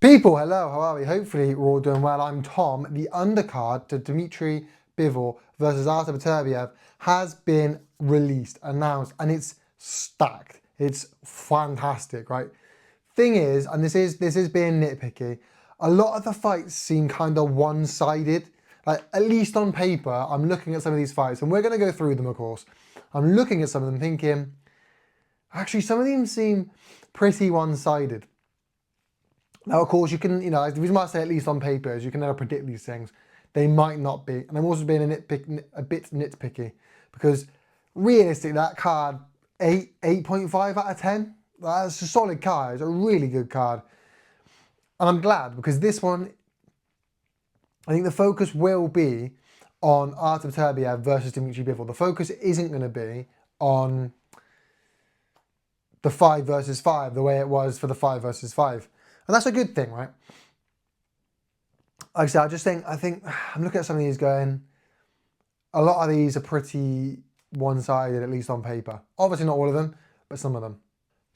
People, hello, how are we? Hopefully we're all doing well. I'm Tom. The undercard to Dmitry Bivol versus Beterbiev has been released, announced, and it's stacked. It's fantastic, right? Thing is, and this is being nitpicky, a lot of the fights seem kind of one-sided. Like, at least on paper, I'm looking at some of these fights, and we're going to go through them, of course. I'm looking at some of them thinking, actually, some of them seem pretty one-sided. Now, of course, you can, the reason why I say at least on paper is you can never predict these things. They might not be. And I'm also being a bit nitpicky because realistically, that card, 8.5 out of 10, that's a solid card. It's a really good card. And I'm glad because this one, I think the focus will be on Beterbiev versus Dmitry Bivol. The focus isn't going to be on the 5 versus 5 the way it was for the 5 versus 5. And that's a good thing, right? Like I said, I think I'm looking at some of these going, a lot of these are pretty one-sided, at least on paper. Obviously not all of them, but some of them.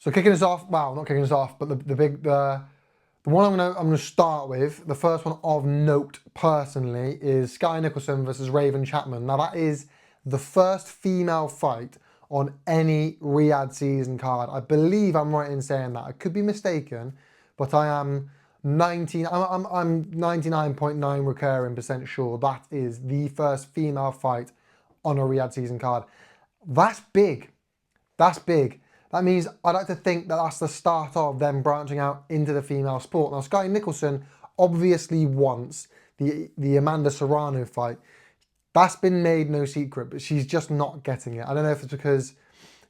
So kicking us off, well, not kicking us off, but the one I'm gonna start with, the first one of note personally, is Sky Nicholson versus Raven Chapman. Now that is the first female fight on any Riyadh season card. I believe I'm right in saying that. I could be mistaken, but I am I'm 99.9 recurring % sure that is the first female fight on a Riyadh season card. That's big. That's big. That means I'd like to think that that's the start of them branching out into the female sport. Now, Sky Nicholson obviously wants the Amanda Serrano fight. That's been made no secret, but she's just not getting it. I don't know if it's because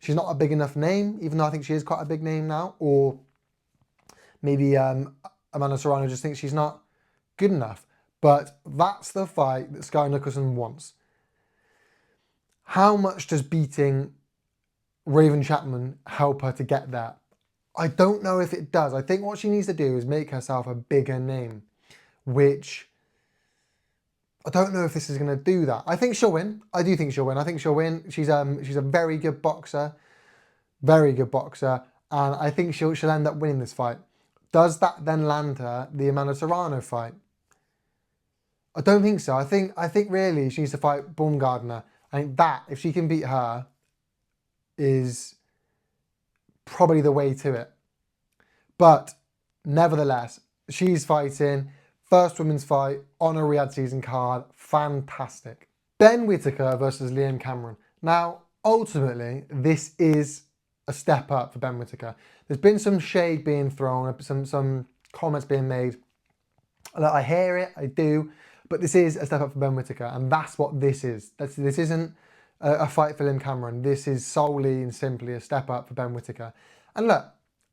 she's not a big enough name, even though I think she is quite a big name now, or maybe Amanda Serrano just thinks she's not good enough. But that's the fight that Sky Nicholson wants. How much does beating Raven Chapman help her to get there? I don't know if it does. I think what she needs to do is make herself a bigger name, which I don't know if this is going to do that. I think she'll win. I do think she'll win. I think she'll win. She's a very good boxer, and I think she'll end up winning this fight. Does that then land her the Amanda Serrano fight? I don't think so. I think really she needs to fight Baumgardner. I think that, if she can beat her, is probably the way to it. But nevertheless, she's fighting. First women's fight on a Riyadh season card. Fantastic. Ben Whittaker versus Liam Cameron. Now, ultimately, this is a step up for Ben Whittaker. There's been some shade being thrown, some comments being made. I hear it, I do, but this is a step up for Ben Whittaker, and that's what this is. This isn't a fight for Liam Cameron. This is solely and simply a step up for Ben Whittaker. And look,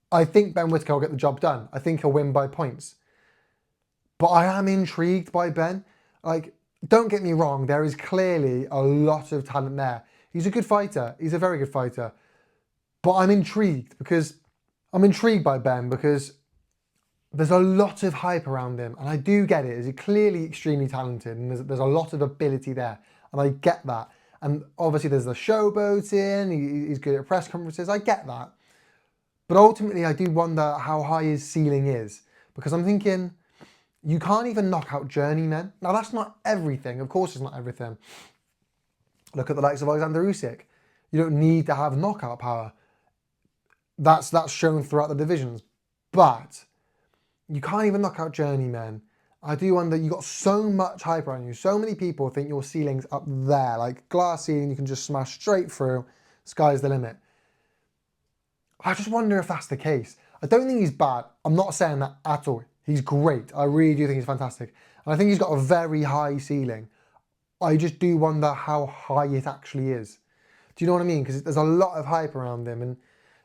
I think Ben Whittaker will get the job done. I think he'll win by points. But I am intrigued by Ben. Like, don't get me wrong, there is clearly a lot of talent there. He's a good fighter. He's a very good fighter. But I'm intrigued by Ben because there's a lot of hype around him. And I do get it. He's clearly extremely talented and there's a lot of ability there. And I get that. And obviously there's the showboating. He's good at press conferences. I get that. But ultimately, I do wonder how high his ceiling is. Because I'm thinking, you can't even knock out journeymen. Now, that's not everything. Of course, it's not everything. Look at the likes of Alexander Usyk. You don't need to have knockout power. That's shown throughout the divisions. But you can't even knock out journeymen. I do wonder, you got so much hype around you. So many people think your ceiling's up there. Like glass ceiling, you can just smash straight through. Sky's the limit. I just wonder if that's the case. I don't think he's bad. I'm not saying that at all. He's great. I really do think he's fantastic. And I think he's got a very high ceiling. I just do wonder how high it actually is. Do you know what I mean? Because there's a lot of hype around him. And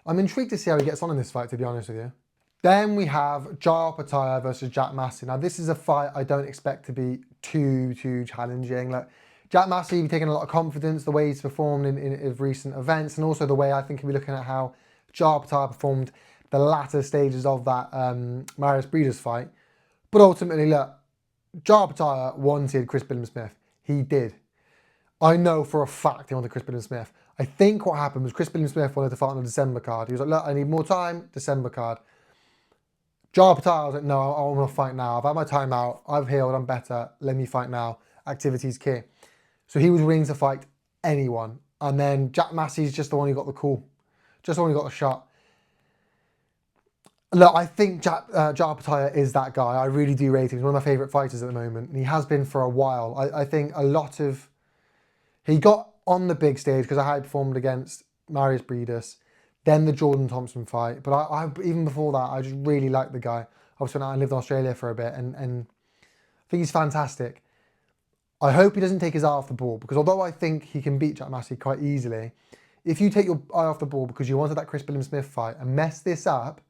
I'm intrigued to see how he gets on in this fight, to be honest with you. Then we have Opetaia versus Jack Massey. Now, this is a fight I don't expect to be too challenging. Like, Jack Massey, you've taken a lot of confidence, the way he's performed in recent events, and also the way I think we're looking at how Opetaia performed the latter stages of that Marius Breeders fight. But ultimately, look, Opetaia wanted Chris Billam-Smith. He did. I know for a fact he wanted Chris Billam-Smith. I think what happened was Chris Billam-Smith wanted to fight on a December card. He was like, look, I need more time, December card. Opetaia, I was like, no, I want to fight now. I've had my time out. I've healed. I'm better. Let me fight now. Activity's key. So he was willing to fight anyone. And then Jack Massey's just the one who got the call. Just the one who got the shot. Look, I think Opetaia is that guy. I really do rate him. He's one of my favourite fighters at the moment. And he has been for a while. I think a lot of... He got on the big stage because I had performed against Marius Breedis. Then the Jordan Thompson fight. But I even before that, I just really liked the guy. Obviously, I lived in Australia for a bit. And I think he's fantastic. I hope he doesn't take his eye off the ball. Because although I think he can beat Jack Massey quite easily, if you take your eye off the ball because you wanted that Chris Billam-Smith fight and mess this up,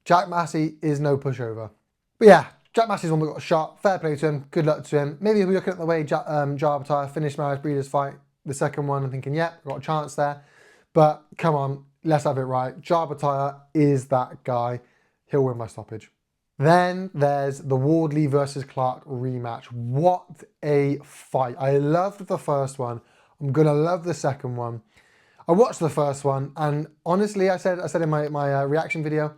Jack Massey is no pushover. But yeah, Jack Massey's one that got a shot. Fair play to him. Good luck to him. Maybe we're looking at the way Opetaia finished Marius Breedis' fight, the second one, and thinking, yeah, got a chance there. But come on, let's have it right. Opetaia is that guy. He'll win by stoppage. Then there's the Wardley versus Clark rematch. What a fight. I loved the first one. I'm going to love the second one. I watched the first one, and honestly, I said in my reaction video,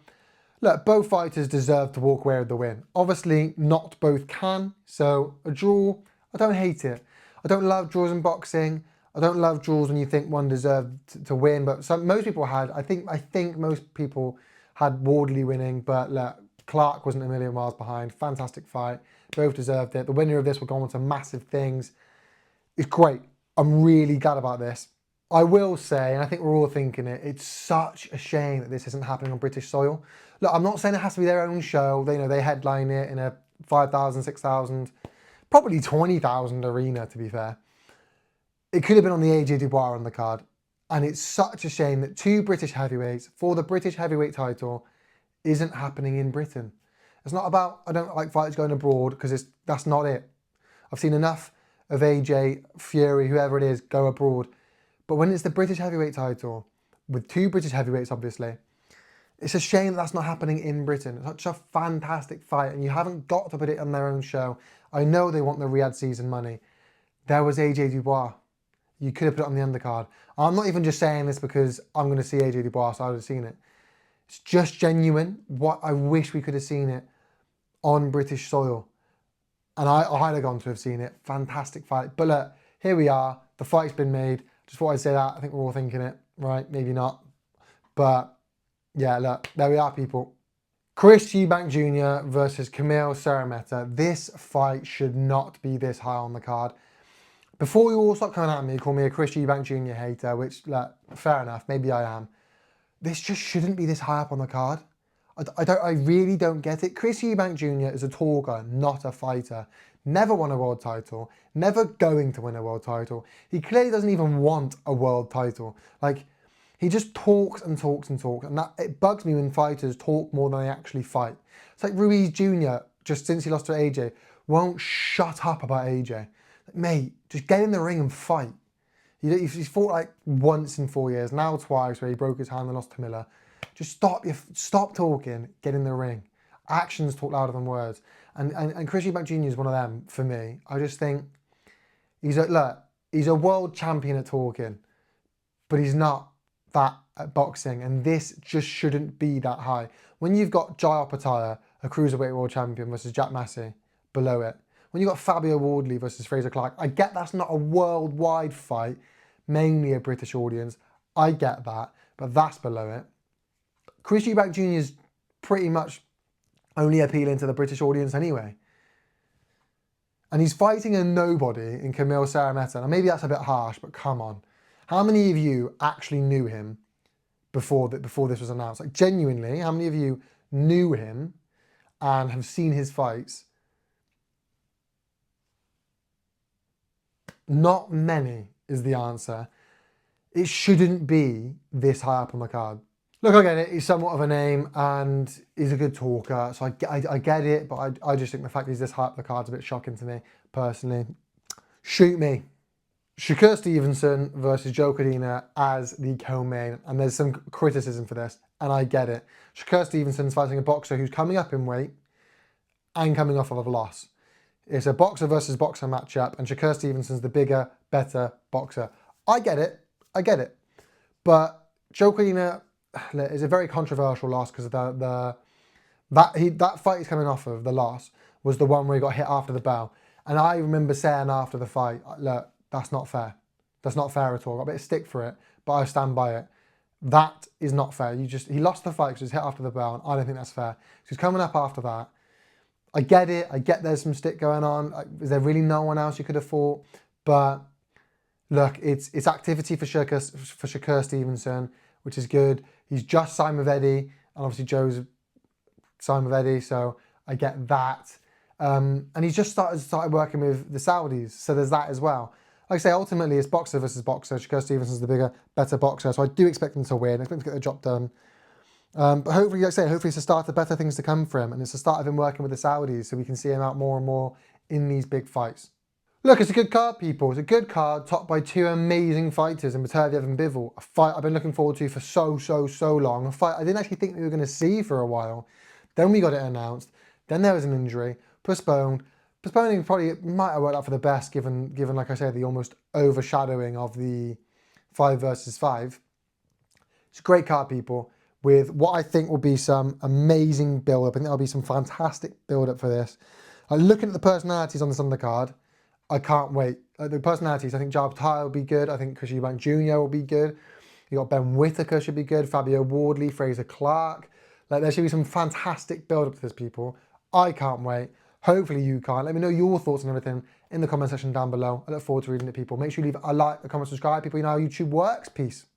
look, both fighters deserve to walk away with the win. Obviously, not both can, so a draw, I don't hate it. I don't love draws in boxing. I don't love draws when you think one deserved to win, but most people had. I think most people had Wardley winning, but look, Clark wasn't a million miles behind. Fantastic fight. Both deserved it. The winner of this will go on to massive things. It's great. I'm really glad about this. I will say, and I think we're all thinking it, it's such a shame that this isn't happening on British soil. Look, I'm not saying it has to be their own show. They headline it in a 5,000, 6,000, probably 20,000 arena, to be fair. It could have been on the AJ Dubois undercard. And it's such a shame that two British heavyweights for the British heavyweight title isn't happening in Britain. It's not about, I don't like fighters going abroad, because that's not it. I've seen enough of AJ, Fury, whoever it is, go abroad. But when it's the British heavyweight title, with two British heavyweights, obviously, it's a shame that's not happening in Britain. It's such a fantastic fight, and you haven't got to put it on their own show. I know they want the Riyadh season money. There was AJ Dubois. You could have put it on the undercard. I'm not even just saying this because I'm going to see AJ Dubois, so I would have seen it. It's just genuine. What I wish we could have seen it on British soil. And I'd have gone to have seen it. Fantastic fight. But look, here we are. The fight's been made. Just thought I'd say that. I think we're all thinking it, right? Maybe not. But yeah, look, there we are, people. Chris Eubank Jr. versus Kamil Szeremeta. This fight should not be this high on the card. Before you all start coming at me, call me a Chris Eubank Jr. hater, which, look, fair enough, maybe I am. This just shouldn't be this high up on the card. I really don't get it. Chris Eubank Jr. is a talker, not a fighter. Never won a world title. Never going to win a world title. He clearly doesn't even want a world title. Like, he just talks and talks and talks. And it bugs me when fighters talk more than they actually fight. It's like Ruiz Jr., just since he lost to AJ, won't shut up about AJ. Like, mate, just get in the ring and fight. He's fought like once in 4 years, now twice, where he broke his hand and lost to Miller. Just stop talking, get in the ring. Actions talk louder than words. And Chris Eubank Jr. is one of them for me. I just think he's a world champion at talking, but he's not that at boxing. And this just shouldn't be that high. When you've got Jai Opetaia, a cruiserweight world champion, versus Jack Massey below it. When you've got Fabio Wardley versus Fraser Clark, I get that's not a worldwide fight, mainly a British audience. I get that, but that's below it. Chris Eubank Jr. is pretty much only appealing to the British audience anyway. And he's fighting a nobody in Kamil Szeremeta. Now maybe that's a bit harsh, but come on. How many of you actually knew him before this was announced? Like, genuinely, how many of you knew him and have seen his fights? Not many is the answer. It shouldn't be this high up on the card. Look, I get it. He's somewhat of a name and he's a good talker. So I get it, but I just think the fact he's this high up the card's a bit shocking to me, personally. Shoot me. Shakur Stevenson versus Joe Cordina as the co-main. And there's some criticism for this, and I get it. Shakur Stevenson's fighting a boxer who's coming up in weight and coming off of a loss. It's a boxer versus boxer matchup, and Shakur Stevenson's the bigger, better boxer. I get it. I get it. But Joe Cordina is a very controversial loss because of That fight he's coming off of, the loss, was the one where he got hit after the bell. And I remember saying after the fight, look, that's not fair. That's not fair at all. I got a bit of stick for it, but I stand by it. That is not fair. He lost the fight because he was hit after the bell, and I don't think that's fair. He's coming up after that. I get it. I get there's some stick going on. Is there really no one else you could have fought? But look, it's activity for Shakur Stevenson, which is good. He's just signed with Eddie, and obviously Joe's signed with Eddie, so I get that. And he's just started working with the Saudis, so there's that as well. Like I say, ultimately it's boxer versus boxer. Shakur Stevenson's the better boxer, so I do expect him to win. I expect him to get the job done. But hopefully, like I say, hopefully it's the start of better things to come for him, and it's the start of him working with the Saudis, so we can see him out more and more in these big fights. Look, it's a good card, people. It's a good card, topped by two amazing fighters in Beterbiev and Bivol. A fight I've been looking forward to for so long. A fight I didn't actually think we were going to see for a while. Then we got it announced. Then there was an injury, postponed. Postponing probably might have worked out for the best, given like I say, the almost overshadowing of the 5 versus 5. It's a great card, people, with what I think will be some amazing build-up. I think there'll be some fantastic build-up for this. Looking at the personalities on this undercard, I can't wait. The personalities, I think Opetaia will be good. I think Chris Eubank Jr. will be good. You got Ben Whittaker should be good. Fabio Wardley, Fraser Clark. Like, there should be some fantastic build-up to this, people. I can't wait. Hopefully you can't. Let me know your thoughts on everything in the comment section down below. I look forward to reading it, people. Make sure you leave a like, a comment, subscribe. People, you know how YouTube works. Peace.